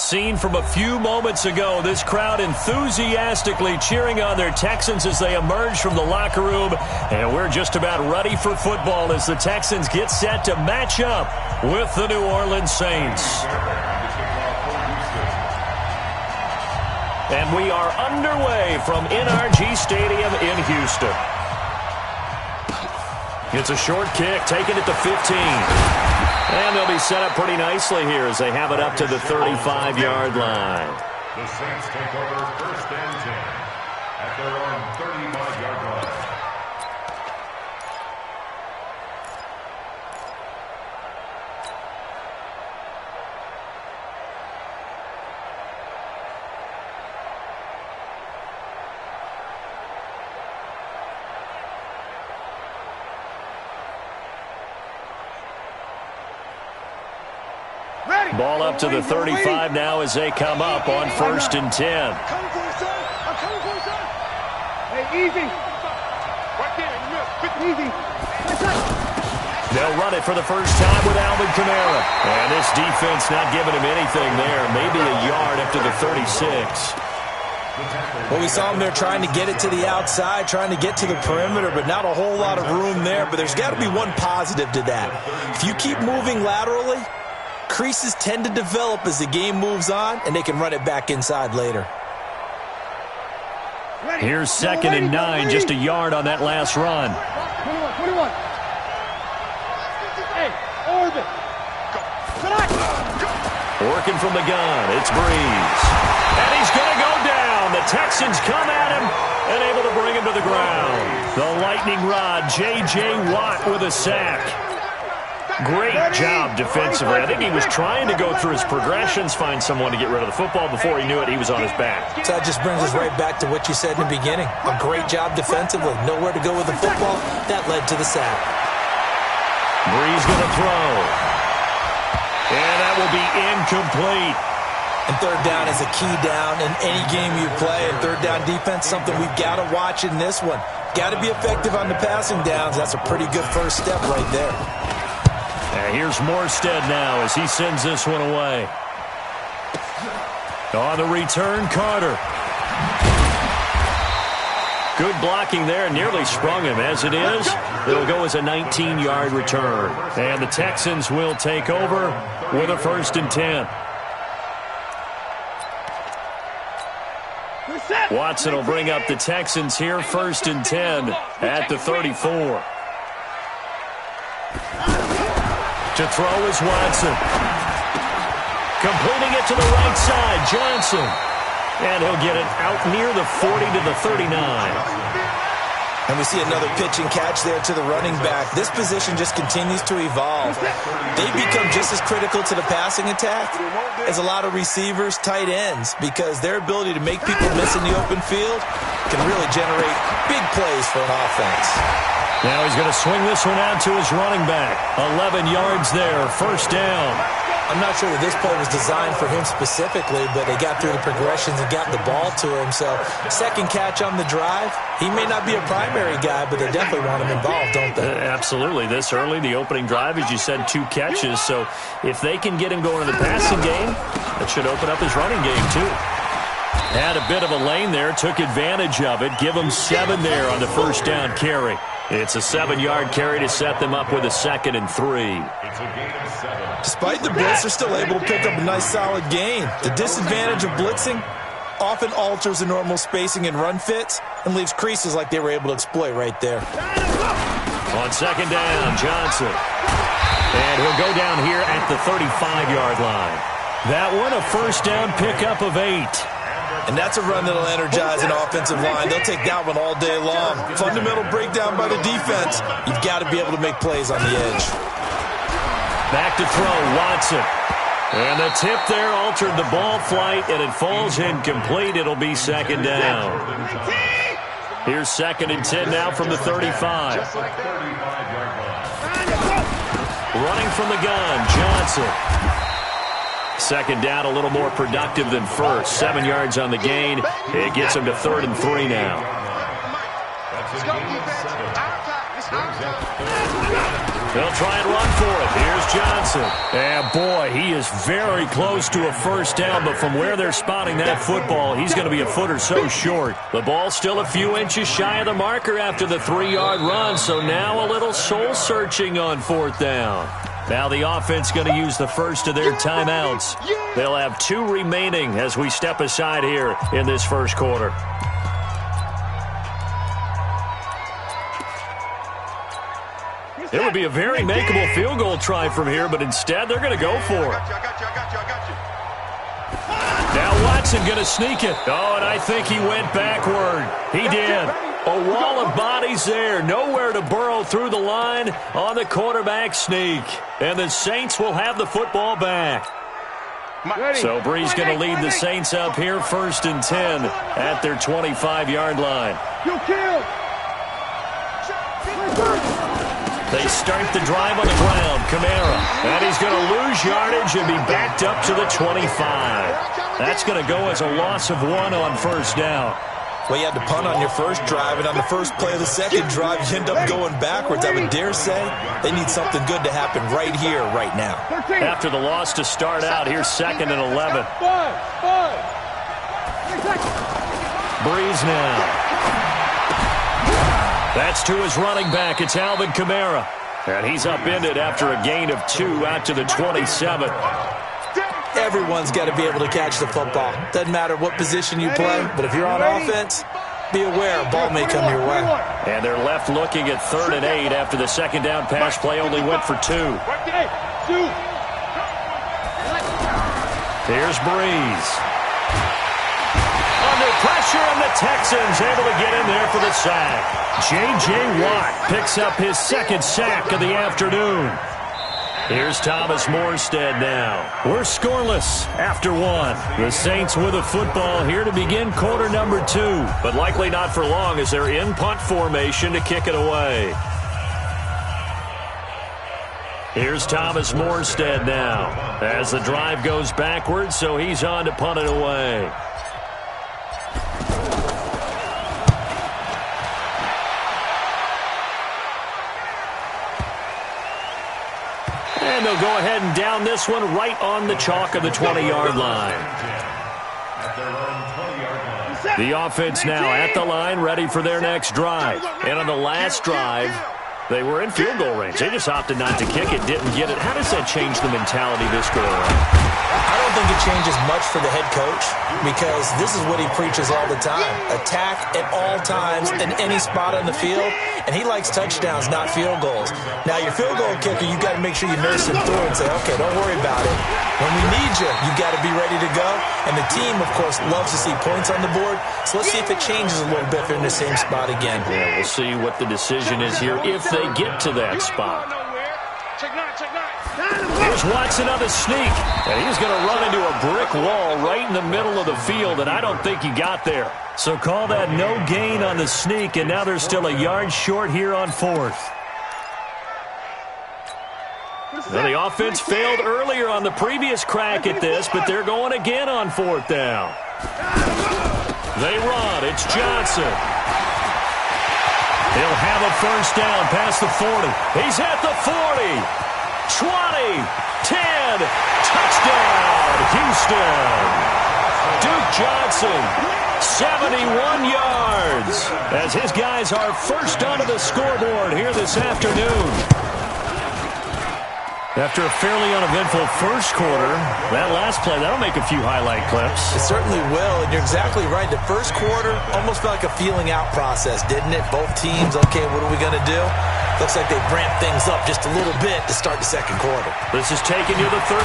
scene from a few moments ago. This crowd enthusiastically cheering on their Texans as they emerge from the locker room. And we're just about ready for football as the Texans get set to match up with the New Orleans Saints. And we are underway from NRG Stadium in Houston. It's a short kick, taken at the 15. And they'll be set up pretty nicely here as they have it up to the 35-yard line. The Saints take over 1st and 10 at their own 35-yard line. Ball up to the 35 now as they come up on 1st and 10. I'm coming for you, son. I'm coming for you, son. Hey, easy. Right there. Easy. They'll run it for the first time with Alvin Kamara. And this defense not giving him anything there. Maybe a yard up to the 36. Well, we saw him there trying to get it to the outside, trying to get to the perimeter, but not a whole lot of room there. But there's got to be one positive to that. If you keep moving laterally, creases tend to develop as the game moves on, and they can run it back inside later. Here's 2nd and 9, just a yard on that last run. 21. Hey, orbit. Working from the gun, it's Breeze. And he's going to go down. The Texans come at him and able to bring him to the ground. The lightning rod, J.J. Watt with a sack. Great job defensively. I think he was trying to go through his progressions, find someone to get rid of the football. Before he knew it, he was on his back. So that just brings us right back to what you said in the beginning. A great job defensively. Nowhere to go with the football. That led to the sack. Breeze going to throw. And that will be incomplete. And 3rd down is a key down in any game you play. And 3rd down defense, something we've got to watch in this one. Got to be effective on the passing downs. That's a pretty good first step right there. And here's Morstead now as he sends this one away. On the return, Carter. Good blocking there. Nearly sprung him. As it is, it'll go as a 19-yard return. And the Texans will take over with a 1st and 10. Watson will bring up the Texans here, 1st and 10 at the 34. To throw is Watson. Completing it to the right side, Johnson. And he'll get it out near the 40 to the 39. And we see another pitch and catch there to the running back. This position just continues to evolve. They become just as critical to the passing attack as a lot of receivers, tight ends, because their ability to make people miss in the open field can really generate big plays for an offense. Now he's going to swing this one out to his running back. 11 yards there, 1st down. I'm not sure that this play was designed for him specifically, but they got through the progressions and got the ball to him. So 2nd catch on the drive. He may not be a primary guy, but they definitely want him involved, don't they? Absolutely. This early, the opening drive, as you said, 2 catches. So if they can get him going in the passing game, that should open up his running game too. Had a bit of a lane there, took advantage of it. Give him 7 there on the 1st down carry. It's a 7-yard carry to set them up with a 2nd and 3. Despite the blitz, they're still able to pick up a nice solid gain. The disadvantage of blitzing often alters the normal spacing and run fits and leaves creases like they were able to exploit right there. On 2nd down, Johnson. And he'll go down here at the 35-yard line. That one a 1st down pickup of 8. And that's a run that'll energize an offensive line. They'll take that one all day long. Fundamental breakdown by the defense. You've got to be able to make plays on the edge. Back to throw, Watson. And the tip there altered the ball flight, and it falls incomplete. It'll be 2nd down. Here's 2nd and 10 now from the 35. Running from the gun, Johnson. 2nd down, a little more productive than 1st. 7 yards on the gain. It gets him to 3rd and 3 now. They'll try and run for it. Here's Johnson. And, boy, he is very close to a first down, but from where they're spotting that football, he's going to be a foot or so short. The ball's still a few inches shy of the marker after the 3-yard run, so now a little soul-searching on fourth down. Now the offense going to use the first of their timeouts. They'll have 2 remaining as we step aside here in this first quarter. It would be a very makeable field goal try from here, but instead they're going to go for it. Now Watson going to sneak it. Oh, and I think he went backward. He did. A wall of bodies there. Nowhere to burrow through the line on the quarterback sneak. And the Saints will have the football back. So Brees going to lead the Saints up here 1st and 10 at their 25-yard line. They start the drive on the ground. Kamara. And he's going to lose yardage and be backed up to the 25. That's going to go as a loss of 1 on first down. Well, you had to punt on your first drive, and on the first play of the second drive, you end up going backwards. I would dare say they need something good to happen right here, right now. After the loss to start out, here's 2nd and 11. Brees now. That's to his running back. It's Alvin Kamara. And he's upended after a gain of 2 out to the 27. Everyone's got to be able to catch the football. Doesn't matter what position you play, but if you're on offense, be aware a ball may come your way. And they're left looking at 3rd and 8 after the second down pass play only went for 2. Here's Brees. Under pressure, and the Texans able to get in there for the sack. J.J. Watt picks up his 2nd sack of the afternoon. Here's Thomas Morstead now. We're scoreless after 1. The Saints with a football here to begin quarter number 2. But likely not for long as they're in punt formation to kick it away. Here's Thomas Morstead now as the drive goes backwards, so he's on to punt it away. And they'll go ahead and down this one right on the chalk of the 20-yard line. The offense now at the line, ready for their next drive. And on the last drive, they were in field goal range. They just opted not to kick it, didn't get it. How does that change the mentality this go around? I don't think it changes much for the head coach because this is what he preaches all the time. Attack at all times in any spot on the field, and he likes touchdowns, not field goals. Now, your field goal kicker, you got to make sure you nurse him through and say, okay, don't worry about it. When we need you, you got to be ready to go. And the team, of course, loves to see points on the board. So let's see if it changes a little bit if they're in the same spot again. Yeah, we'll see what the decision is here if they get to that spot. Here's Watson on the sneak, and he's going to run into a brick wall right in the middle of the field, and I don't think he got there. So call that no gain on the sneak, and now they're still a yard short here on 4th. Now, the offense failed earlier on the previous crack at this, but they're going again on 4th down. They run. It's Johnson. He'll have a first down past the 40. He's at the 40. 20, 10, touchdown, Houston. Duke Johnson, 71 yards, as his guys are first onto the scoreboard here this afternoon. After a fairly uneventful first quarter, that last play, that'll make a few highlight clips. It certainly will, and you're exactly right. The first quarter almost felt like a feeling out process, didn't it? Both teams, okay, what are we going to do? Looks like they've ramped things up just a little bit to start the second quarter. This is taken to the 13.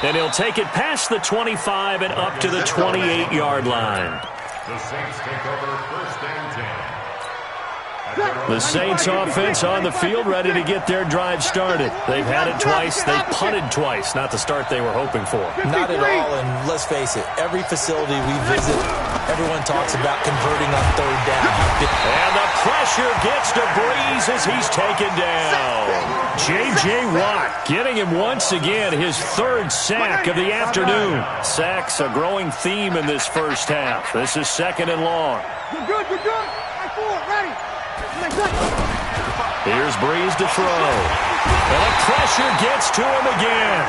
And he'll take it past the 25 and up to the 28-yard line. The Saints take over 1st and 10. The Saints offense on the field, ready to get their drive started. They've had it twice. They've punted twice. Not the start they were hoping for. Not at all, and let's face it, every facility we visit, everyone talks about converting on 3rd down. And the pressure gets to Brees as he's taken down. J.J. Watt getting him once again, his 3rd sack of the afternoon. Sacks a growing theme in this first half. This is 2nd and long. You're good, you're good. I 4, ready. Here's Breeze to throw. And the pressure gets to him again.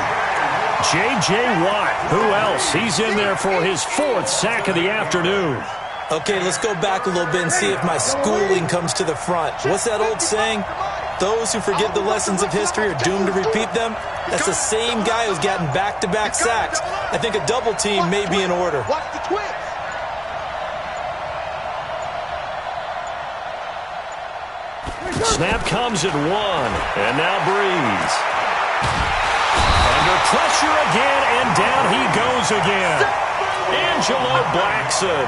J.J. Watt, who else? He's in there for his 4th sack of the afternoon. Okay, let's go back a little bit and see if my schooling comes to the front. What's that old saying? Those who forget the lessons of history are doomed to repeat them. That's the same guy who's gotten back-to-back sacks. I think a double team may be in order. Watch the twist. Snap comes at 1, and now Breeze. Under pressure again, and down he goes again. Angelo Blackson.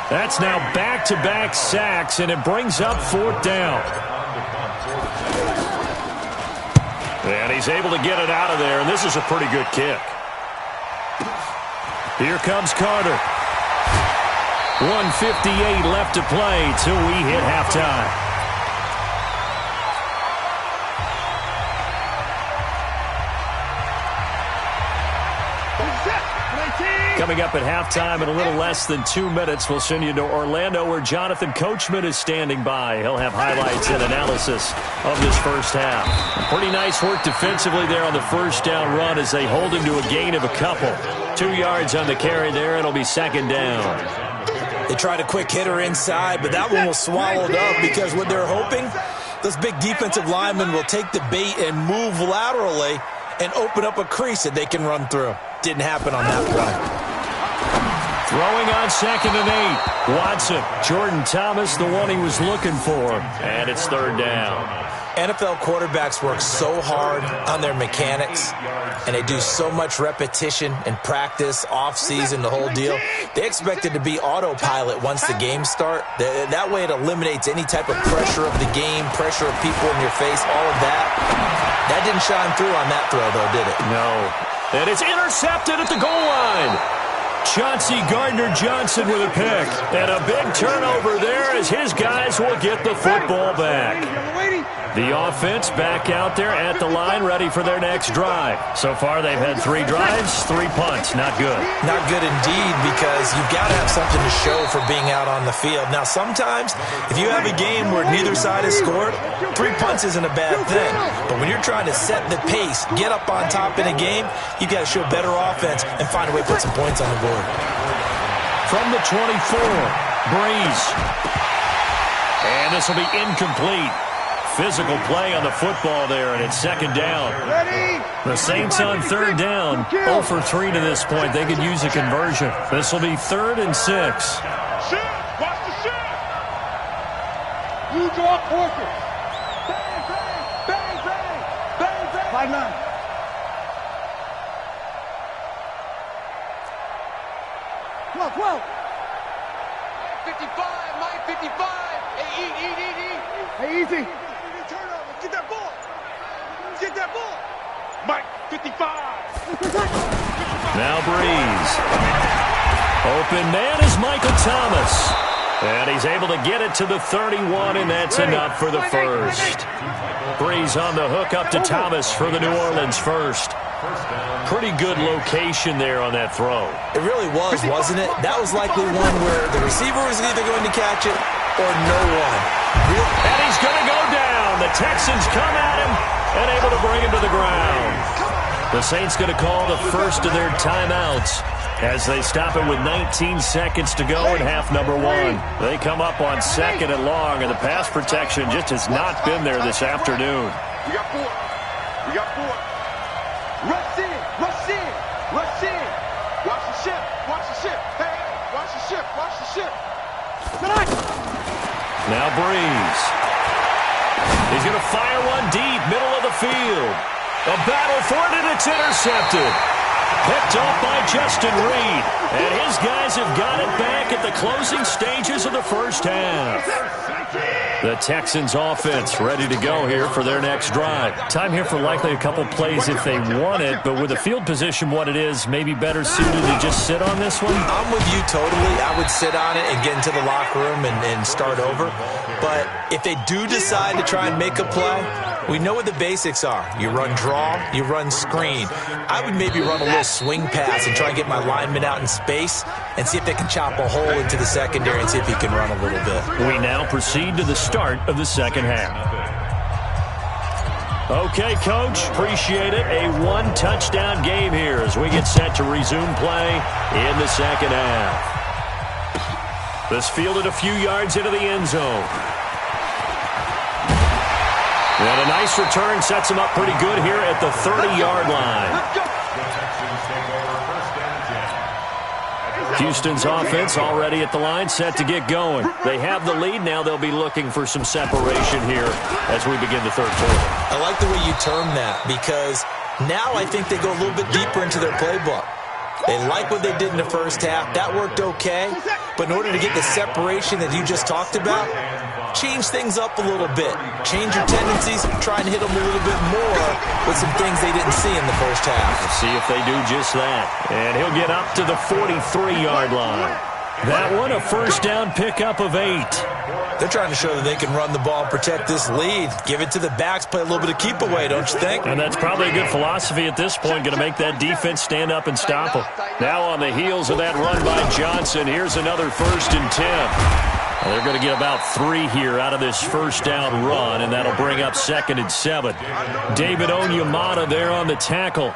That's now back-to-back sacks, and it brings up 4th down. And he's able to get it out of there, and this is a pretty good kick. Here comes Carter. 1:58 left to play till we hit halftime. Coming up at halftime in a little less than 2 minutes, we'll send you to Orlando where Jonathan Coachman is standing by. He'll have highlights and analysis of this first half. Pretty nice work defensively there on the first down run as they hold him to a gain of a couple. 2 yards on the carry there. It'll be 2nd down. They tried a quick hitter inside, but that one was swallowed up because what they're hoping, those big defensive linemen will take the bait and move laterally and open up a crease that they can run through. Didn't happen on that play. Throwing on 2nd and 8. Watson, Jordan Thomas, the one he was looking for. And it's 3rd down. NFL quarterbacks work so hard on their mechanics, and they do so much repetition and practice, off-season, the whole deal. They expect it to be autopilot once the games start. That way it eliminates any type of pressure of the game, pressure of people in your face, all of that. That didn't shine through on that throw, though, did it? No. And it's intercepted at the goal line. Chauncey Gardner-Johnson with a pick. And a big turnover there as his guys will get the football back. The offense back out there at the line, ready for their next drive. So far, they've had 3 drives, 3 punts. Not good. Not good indeed, because you've got to have something to show for being out on the field. Now, sometimes, if you have a game where neither side has scored, 3 punts isn't a bad thing. But when you're trying to set the pace, get up on top in a game, you've got to show better offense and find a way to put some points on the board. From the 24, Breeze. And this will be incomplete. Physical play on the football there, and it's 2nd down. The Saints on 3rd down, 0 for 3 to this point. They could use a conversion. This will be 3rd and 6. Shift! Watch the shift! You draw quarter. Bang, bang, bang, bang, bang, bang. 5-9. Well. 55, Mike 55. Hey, eat. Hey, easy. Turnover. Get that ball. Get that ball. Mike 55. Now Breeze. Open man is Michael Thomas. And he's able to get it to the 31, and that's enough for the first. Breeze on the hook up to Thomas for the New Orleans first. Pretty good location there on that throw. It really was, wasn't it? That was likely one where the receiver was either going to catch it or no one. And he's going to go down. The Texans come at him and able to bring him to the ground. The Saints going to call the first of their timeouts as they stop it with 19 seconds to go in half number 1. They come up on 2nd and long, and the pass protection just has not been there this afternoon. We got 4. Rush in. Watch the ship. Hey, watch the ship. Now Breeze. He's going to fire one deep, middle of the field. A battle for it, and it's intercepted. Picked off by Justin Reed. And his guys have got it back at the closing stages of the first half. The Texans offense ready to go here for their next drive. Time here for likely a couple plays if they want it, but with the field position what it is, maybe better suited to just sit on this one? I'm with you totally. I would sit on it and get into the locker room and start over. But if they do decide to try and make a play, we know what the basics are. You run draw, you run screen. I would maybe run a little swing pass and try and get my lineman out in space and see if they can chop a hole into the secondary and see if he can run a little bit. We now proceed to the start of the second half. Okay, Coach, appreciate it. A one-touchdown game here as we get set to resume play in the second half. This fielded a few yards into the end zone. And a nice return sets him up pretty good here at the 30-yard line. Houston's offense already at the line, set to get going. They have the lead. Now they'll be looking for some separation here as we begin the third quarter. I like the way you term that because now I think they go a little bit deeper into their playbook. They like what they did in the first half. That worked okay. But in order to get the separation that you just talked about, change things up a little bit. Change your tendencies, try and hit them a little bit more with some things they didn't see in the first half. Let's see if they do just that. And he'll get up to the 43-yard line. That one, a first down pickup of 8. They're trying to show that they can run the ball and protect this lead. Give it to the backs, play a little bit of keep away, don't you think? And that's probably a good philosophy at this point, going to make that defense stand up and stop them. Now on the heels of that run by Johnson, here's another 1st and 10. Well, they're going to get about 3 here out of this first down run, and that'll bring up 2nd and 7. David Onyemata there on the tackle.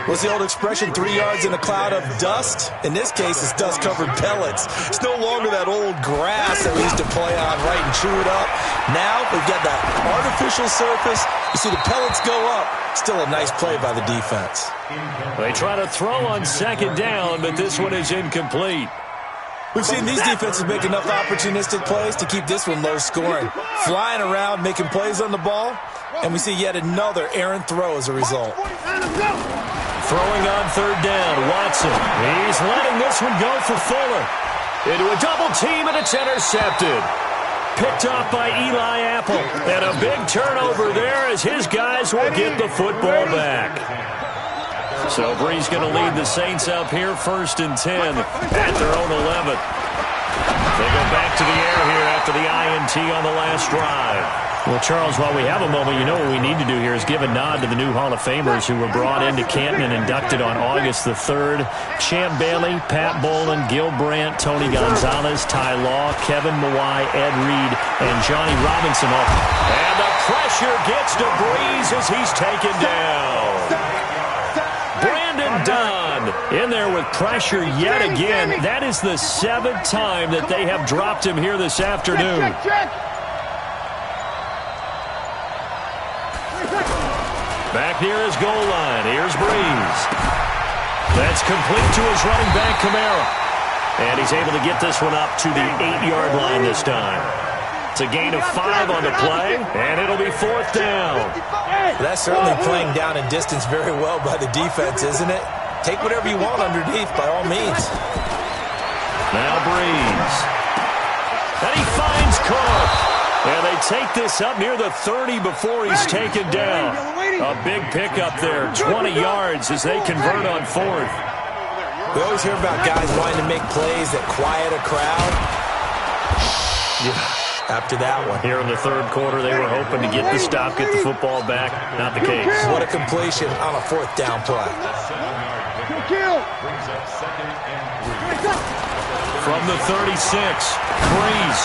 What's the old expression, 3 yards in a cloud of dust? In this case, it's dust-covered pellets. It's no longer that old grass that we used to play on, right, and chew it up. Now we've got that artificial surface. You see the pellets go up. Still a nice play by the defense. They try to throw on 2nd down, but this one is incomplete. We've seen these defenses make enough opportunistic plays to keep this one low scoring. Flying around, making plays on the ball, and we see yet another errant throw as a result. Throwing on 3rd down, Watson. He's letting this one go for Fuller. Into a double team, and it's intercepted. Picked off by Eli Apple. And a big turnover there as his guys will get the football back. So Bree's going to lead the Saints up here, 1st and 10 at their own 11. They go back to the air here after the INT on the last drive. Well, Charles, while we have a moment, you know what we need to do here is give a nod to the new Hall of Famers who were brought into Canton and inducted on August the 3rd. Champ Bailey, Pat Bolin, Gil Brandt, Tony Gonzalez, Ty Law, Kevin Mawai, Ed Reed, and Johnny Robinson. And the pressure gets to Breeze as he's taken down. Dunn in there with pressure yet again. That is the 7th time that they have dropped him here this afternoon. Back near his goal line. Here's Breeze. That's complete to his running back, Kamara. And he's able to get this one up to the 8-yard line this time. It's a gain of 5 on the play, and it'll be 4th down. That's certainly playing down in distance very well by the defense, isn't it? Take whatever you want underneath, by all means. Now Breeze. And he finds Cook. And they take this up near the 30 before he's taken down. A big pickup there, 20 yards as they convert on 4th. We always hear about guys wanting to make plays that quiet a crowd. After that one. Here in the 3rd quarter, they were hoping to get the stop, get the football back. Not the case. What a completion on a 4th down play. From the 36, Breeze.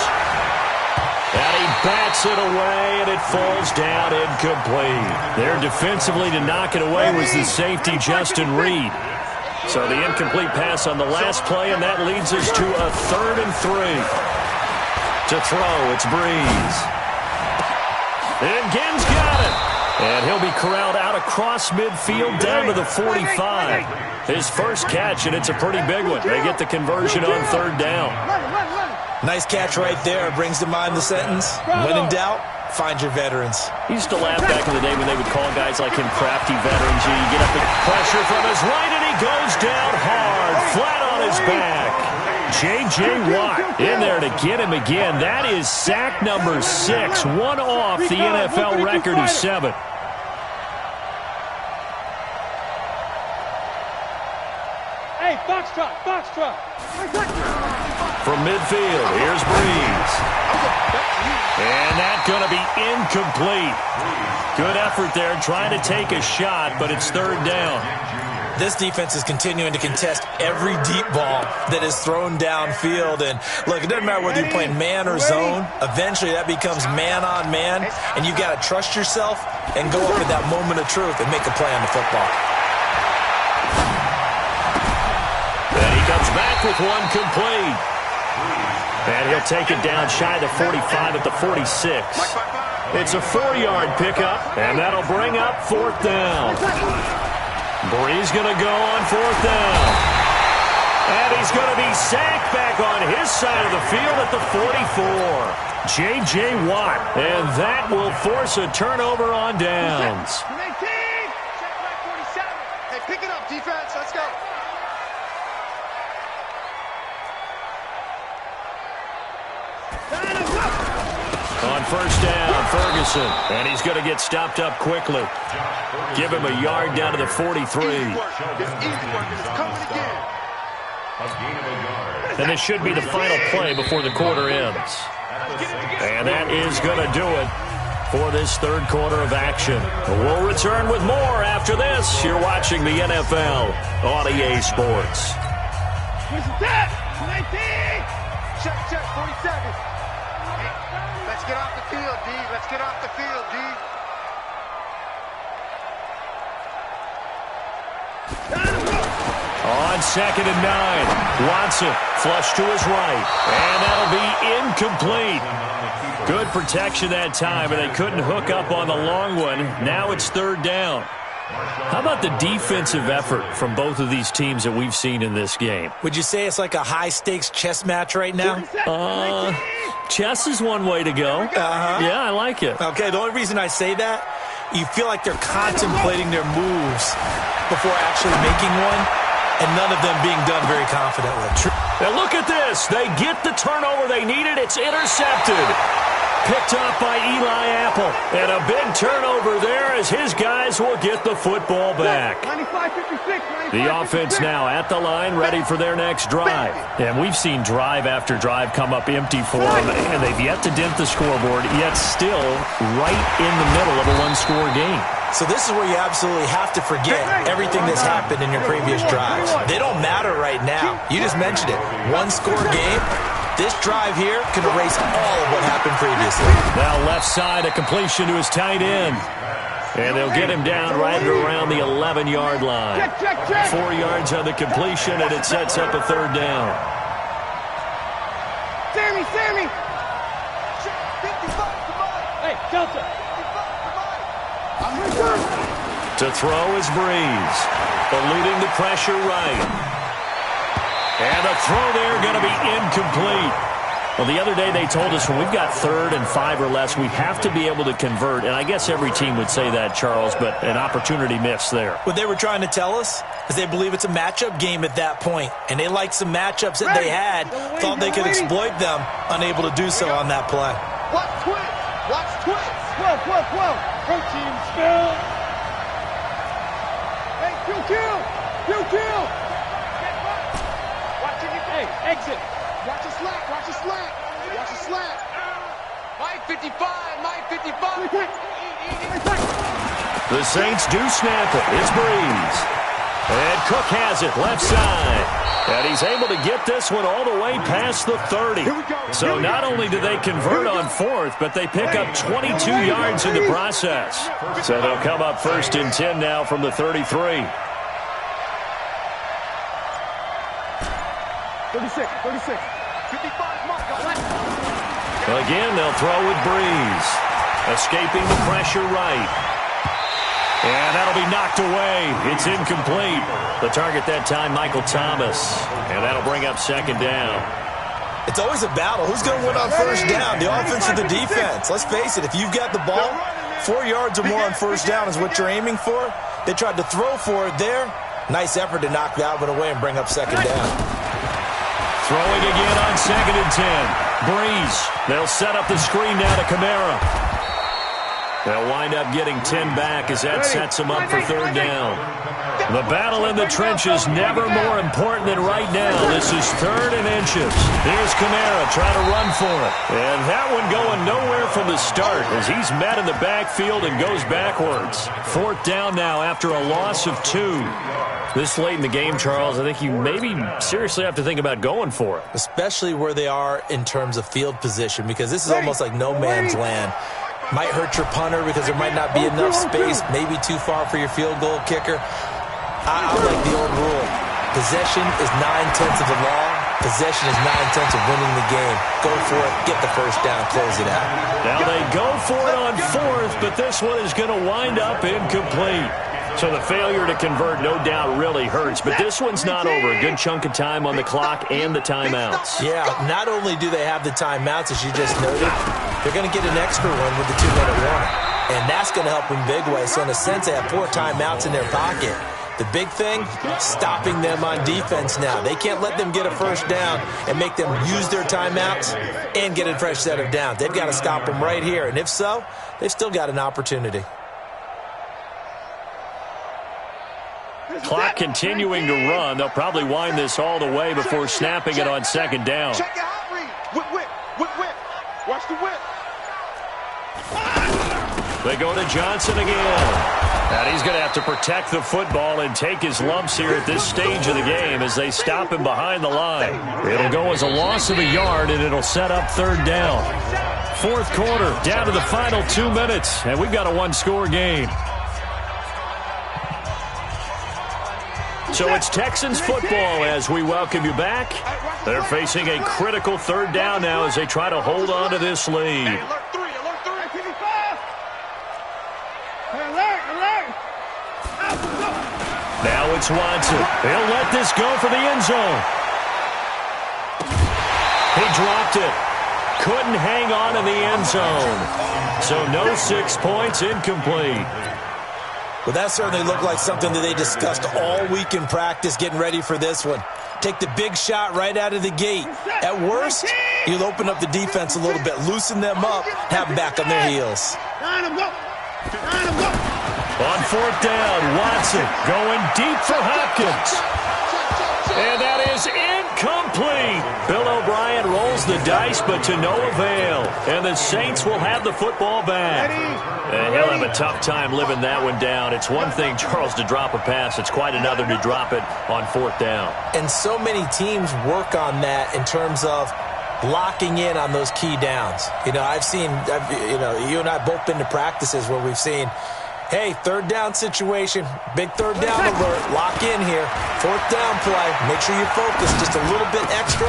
And he bats it away, and it falls down incomplete. There defensively to knock it away was the safety, Justin Reed. So the incomplete pass on the last play, and that leads us to a 3rd and 3. To throw, it's Breeze. And Ginn's got it. And he'll be corralled out across midfield down to the 45. His first catch, and it's a pretty big one. They get the conversion on 3rd down. Nice catch right there. Brings to mind the sentence, when in doubt, find your veterans. He used to laugh back in the day when they would call guys like him crafty veterans. You get up the pressure from his right, and he goes down hard, flat on his back. J.J. Watt in there to get him again. That is sack number 6, one off the NFL record of 7. Hey, box truck. From midfield, here's Breeze. And that's going to be incomplete. Good effort there trying to take a shot, but it's 3rd down. This defense is continuing to contest every deep ball that is thrown downfield. And look, it doesn't matter whether you're playing man or zone. Eventually, that becomes man on man, and you've got to trust yourself and go up at that moment of truth and make a play on the football. And he comes back with one complete. And he'll take it down shy of the 45 at the 46. It's a 4-yard pickup, and that'll bring up 4th down. Brees going to go on 4th down. And he's going to be sacked back on his side of the field at the 44. J.J. Watt, and that will force a turnover on downs. Hey, pick it up, defense. Let's go. On 1st down, Ferguson. And he's going to get stopped up quickly. Give him a yard down to the 43. It's easy work. It's coming again. And this should be the final play before the quarter ends. And that is going to do it for this 3rd quarter of action. We'll return with more after this. You're watching the NFL on EA Sports. Where's that? 19. Check, 47. Let's get off the field, D. Let's get off the field, D. On 2nd and 9, Watson flush to his right, and that'll be incomplete. Good protection that time, and they couldn't hook up on the long one. Now it's 3rd down. How about the defensive effort from both of these teams that we've seen in this game? Would you say it's like a high-stakes chess match right now? Chess is one way to go. Yeah, I like it. Okay, the only reason I say that, you feel like they're contemplating their moves before actually making one, and none of them being done very confidently. Now look at this. They get the turnover they needed. It's intercepted. Picked up by Eli Apple. And a big turnover there as his guys will get the football back. 95-56. The offense now at the line, ready for their next drive. And we've seen drive after drive come up empty for them, and they've yet to dent the scoreboard, yet still right in the middle of a one-score game. So this is where you absolutely have to forget everything that's happened in your previous drives. They don't matter right now. You just mentioned it. One-score game. This drive here can erase all of what happened previously. Now left side, a completion to his tight end. And they'll get him down right around the 11-yard line. 4 yards on the completion, and it sets up a 3rd down. Sammy! 55, hey, Delta! To throw is Brees. Eluding the pressure right. And the throw there going to be incomplete. Well, the other day they told us when we've got 3rd and 5 or less, we have to be able to convert. And I guess every team would say that, Charles, but an opportunity missed there. What they were trying to tell us is they believe it's a matchup game at that point. And they liked some matchups that they had, thought they could exploit them, unable to do so on that play. Watch twist! 12. Pro team spill! Hey, kill! Hey, exit. Watch a slack. Mike 55. The Saints do snap it. It's Brees. And Cook has it left side. And he's able to get this one all the way past the 30. So not only do they convert on 4th, but they pick up 22 yards in the process. So they'll come up 1st and 10 now from the 33. 36. 55, Mark. Again, they'll throw with Brees. Escaping the pressure right. And that'll be knocked away. It's incomplete. The target that time, Michael Thomas. And that'll bring up 2nd down. It's always a battle. Who's going to win on 1st down? The offense or the defense? Let's face it, if you've got the ball, 4 yards or more on 1st down is what you're aiming for. They tried to throw for it there. Nice effort to knock that one away and bring up 2nd down. Throwing again on 2nd and 10. Brees. They'll set up the screen now to Kamara. They'll wind up getting 10 back as that sets them up for 3rd down. The battle in the trenches never more important than right now. This is 3rd and inches. Here's Kamara trying to run for it. And that one going nowhere from the start as he's met in the backfield and goes backwards. 4th down now after a loss of 2. This late in the game, Charles, I think you maybe seriously have to think about going for it. Especially where they are in terms of field position, because this is almost like no man's land. Might hurt your punter because there might not be enough space, maybe too far for your field goal kicker. I like the old rule. Possession is 9/10 of the law. Possession is 9/10 of winning the game. Go for it, get the first down, close it out. Now they go for it on fourth, but this one is going to wind up incomplete. So the failure to convert no doubt really hurts, but this one's not over. A good chunk of time on the clock and the timeouts. Yeah, not only do they have the timeouts, as you just noted, they're going to get an extra one with the 2-minute warning. And that's going to help in big ways. So in a sense, they have 4 timeouts in their pocket. The big thing, stopping them on defense now. They can't let them get a first down and make them use their timeouts and get a fresh set of downs. They've got to stop them right here. And if so, they've still got an opportunity. Clock continuing to run. They'll probably wind this all the way before snapping it on second down. Check your hot read. Whip. Watch the whip. They go to Johnson again. And he's going to have to protect the football and take his lumps here at this stage of the game as they stop him behind the line. It'll go as a loss of a yard, and it'll set up third down. Fourth quarter, down to the final 2 minutes, and we've got a one-score game. So it's Texans football as we welcome you back. They're facing a critical third down now as they try to hold on to this lead. Alert 3. Now it's Watson. He'll let this go for the end zone. He dropped it. Couldn't hang on in the end zone. So no 6 points, incomplete. Well, that certainly looked like something that they discussed all week in practice getting ready for this one. Take the big shot right out of the gate. At worst, you'll open up the defense a little bit, loosen them up, have them back on their heels. On fourth down, Watson going deep for Hopkins. And that is incomplete. Bill O'Brien rolls the dice, but to no avail. And the Saints will have the football back. And he'll have a tough time living that one down. It's one thing, Charles, to drop a pass. It's quite another to drop it on fourth down. And so many teams work on that in terms of locking in on those key downs. You know, you and I both been to practices where we've seen, hey, third down situation, big third down alert, lock in here, fourth down play, make sure you focus just a little bit extra.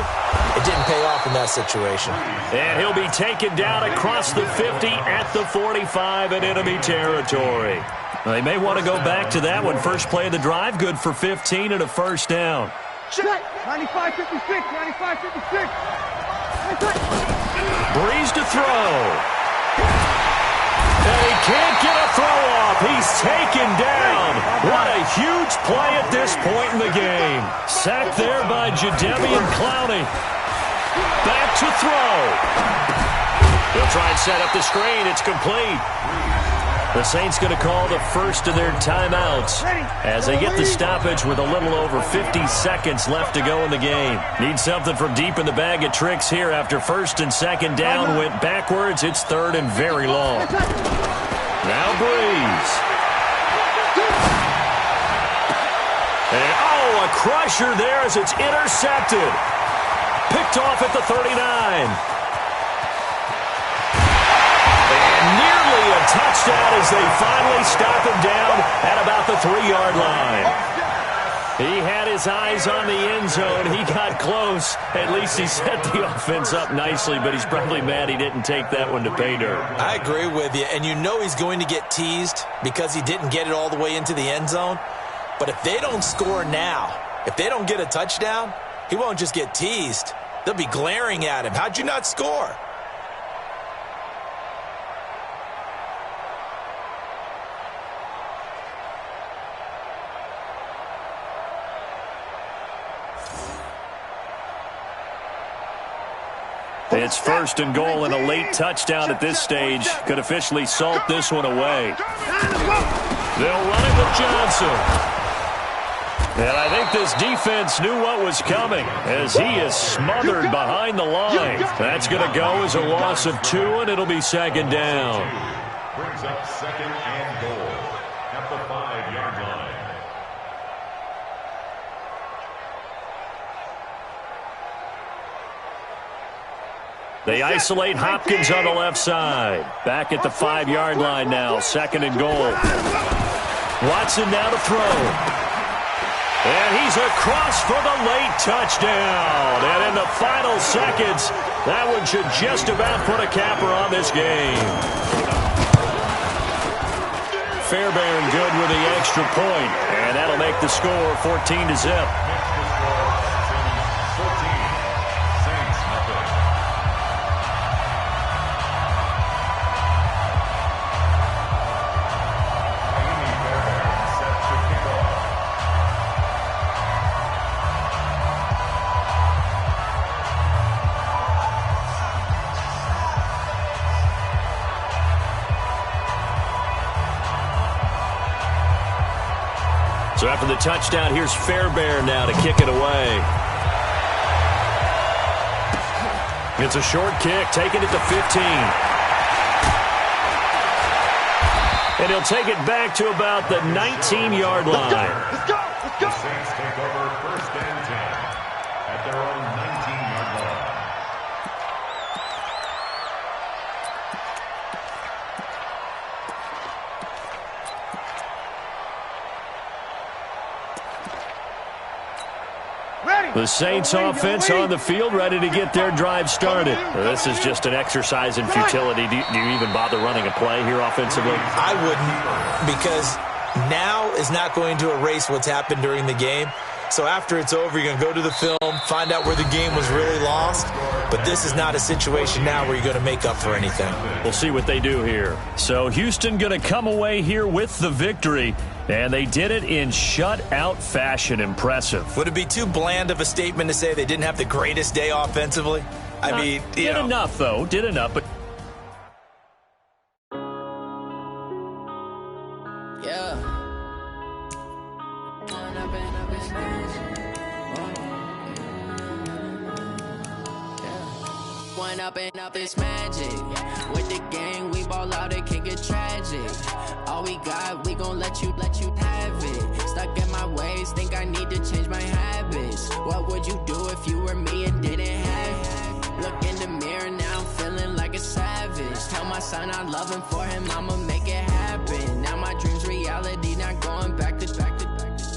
It didn't pay off in that situation. And he'll be taken down across the 50 at the 45 in enemy territory. They may want to go back to that one. First play of the drive, good for 15 and a first down. Check. 95-56. 95-56. Breeze to throw. And he can't get a throw off. He's taken down. What a huge play at this point in the game. Sacked there by Jadeveon Clowney. Back to throw. He'll try and set up the screen. It's complete. The Saints going to call the first of their timeouts as they get the stoppage with a little over 50 seconds left to go in the game. Need something from deep in the bag of tricks here after first and second down went backwards. It's third and very long. Now Breeze. And, a crusher there as it's intercepted. Picked off at the 39. Nearly a touchdown as they finally stop him down at about the 3-yard line. He had his eyes on the end zone. He got close. At least he set the offense up nicely, but he's probably mad he didn't take that one to pay dirt. I agree with you, and you know he's going to get teased because he didn't get it all the way into the end zone. But if they don't score now, if they don't get a touchdown, he won't just get teased. They'll be glaring at him. How'd you not score? It's first and goal, and a late touchdown at this stage could officially salt this one away. They'll run it with Johnson. And I think this defense knew what was coming as he is smothered behind the line. That's going to go as a loss of 2, and it'll be second down. Brings up second and goal at the 5-yard line. They isolate Hopkins on the left side. Back at the 5-yard line now, 2nd and goal. Watson now to throw. And he's across for the late touchdown. And in the final seconds, that one should just about put a capper on this game. Fairbairn good with the extra point, and that'll make the score 14-0. So after the touchdown, here's Fairbairn now to kick it away. It's a short kick, taking it to 15. And he'll take it back to about the 19-yard line. Let's go! Let's go! The Saints take over 1st and 10 at their own 19-yard line. The Saints offense on the field, ready to get their drive started. This is just an exercise in futility. Do you even bother running a play here offensively? I wouldn't, because now is not going to erase what's happened during the game. So after it's over, you're going to go to the film, find out where the game was really lost. But this is not a situation now where you're going to make up for anything. We'll see what they do here. So Houston going to come away here with the victory. And they did it in shutout fashion. Impressive. Would it be too bland of a statement to say they didn't have the greatest day offensively? I mean, did enough, though. Did enough, but... Up this magic. With the gang, we ball out, it can get tragic. All we got, we gon' let you have it. Stuck in my ways, think I need to change my habits. What would you do if you were me and didn't have it? Look in the mirror, now I'm feeling like a savage. Tell my son I love him, for him I'ma make it happen. Now my dream's reality, not going back to.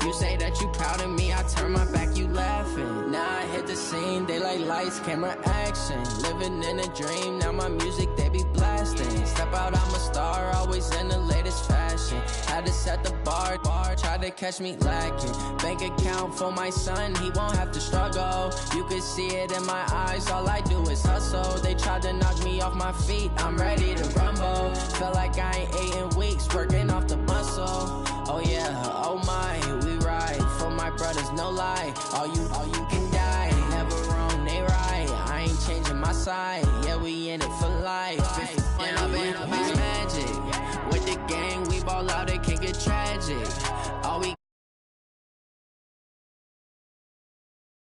You say that you proud of me, I turn my back, you laughing. Now I hit the scene, they like lights, camera, action. Living in a dream, now my music, they be blasting. Step out, I'm a star, always in the latest fashion. Had to set the bar, try to catch me lacking. Bank account for my son, he won't have to struggle. You could see it in my eyes, all I do is hustle. They tried to knock me off my feet, I'm ready to rumble. Feel like I ain't ate in weeks, working off the muscle. Oh yeah, oh my, we ride for my brothers, no lie. All you can die, never wrong, they right. I ain't changing my side, yeah, we in it for life.